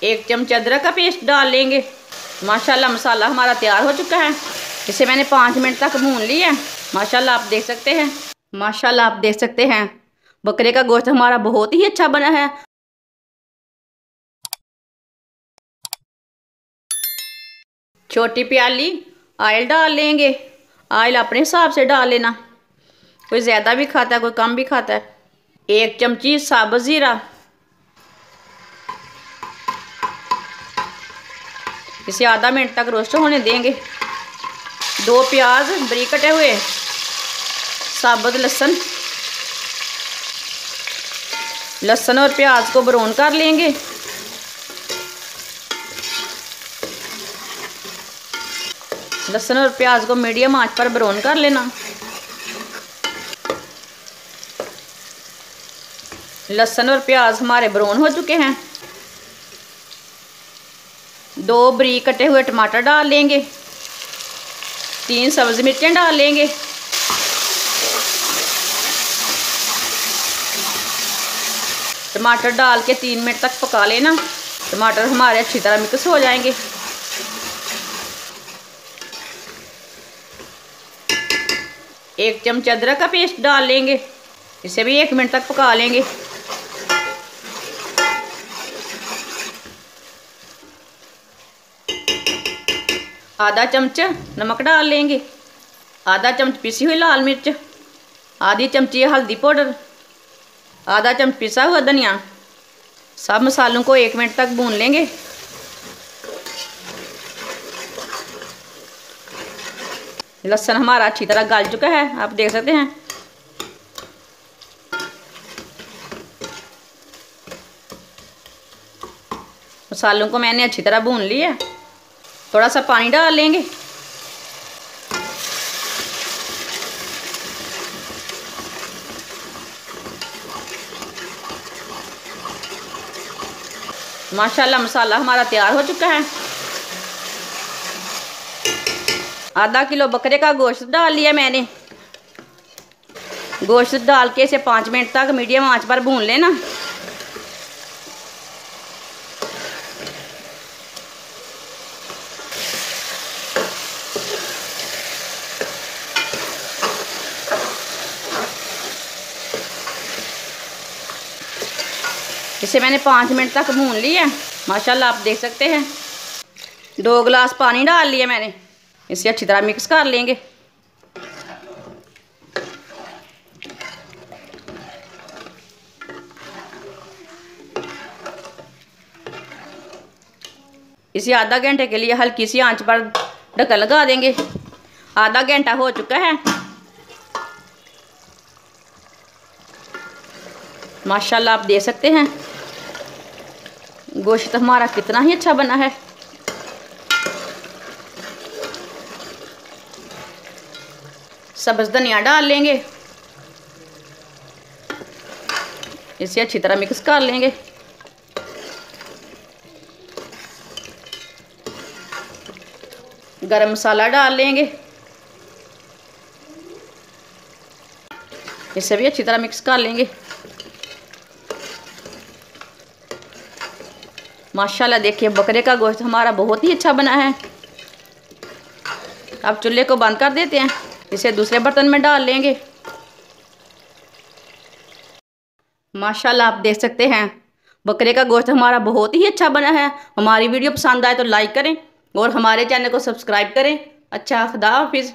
1 चम्मच अदरक का पेस्ट डाल लेंगे। माशाल्लाह मसाला हमारा तैयार हो चुका है। इसे मैंने 5 मिनट तक भून लिया है। माशाल्लाह आप देख सकते हैं, माशाल्लाह आप देख सकते हैं बकरे का गोश्त हमारा बहुत ही अच्छा बना है। छोटी प्याली ऑयल डाल लेंगे। ऑयल अपने हिसाब से डाल लेना, कोई ज़्यादा भी खाता है कोई कम भी खाता है। 1 चमची साबुत ज़ीरा, इसे आधा मिनट तक रोस्ट होने देंगे। 2 प्याज बारीक कटे हुए, साबुत लहसुन और प्याज को ब्राउन कर लेंगे। लहसुन और प्याज को मीडियम आंच पर ब्राउन कर लेना। लहसुन और प्याज हमारे ब्राउन हो चुके हैं। 2 बारीक कटे हुए टमाटर डाल लेंगे। 3 सब्ज़ मिर्चें डाल लेंगे। टमाटर डाल के 3 मिनट तक पका लेना। टमाटर हमारे अच्छी तरह मिक्स हो जाएंगे। एक चम्मच अदरक का पेस्ट डाल लेंगे। इसे भी 1 मिनट तक पका लेंगे। आधा चम्मच नमक डाल लेंगे। आधा चम्मच पिसी हुई लाल मिर्च, आधी चमची हल्दी पाउडर, आधा चम्मच पिसा हुआ धनिया। सब मसालों को 1 मिनट तक भून लेंगे। लहसुन हमारा अच्छी तरह गल चुका है, आप देख सकते हैं। मसालों को मैंने अच्छी तरह भून लिया। थोड़ा सा पानी डाल लेंगे। माशाल्लाह मसाला हमारा तैयार हो चुका है। आधा किलो बकरे का गोश्त डाल लिया मैंने। गोश्त डाल के इसे 5 मिनट तक मीडियम आंच पर भून लेना। इसे मैंने 5 मिनट तक भून लिया। माशाल्लाह आप देख सकते हैं। 2 गिलास पानी डाल लिया मैंने। इसे अच्छी तरह मिक्स कर लेंगे। इसे आधा घंटे के लिए हल्की सी आंच पर ढक्कन लगा देंगे। आधा घंटा हो चुका है। माशाल्लाह आप देख सकते हैं गोश्त हमारा कितना ही अच्छा बना है। सब्ज़ धनिया डाल लेंगे। इसे अच्छी तरह मिक्स कर लेंगे। गरम मसाला डाल लेंगे। इसे भी अच्छी तरह मिक्स कर लेंगे। माशाल्लाह देखिए बकरे का गोश्त हमारा बहुत ही अच्छा बना है। अब चूल्हे को बंद कर देते हैं। इसे दूसरे बर्तन में डाल लेंगे। माशाल्लाह आप देख सकते हैं बकरे का गोश्त हमारा बहुत ही अच्छा बना है। हमारी वीडियो पसंद आए तो लाइक करें और हमारे चैनल को सब्सक्राइब करें। अच्छा, खुदा हाफिज़।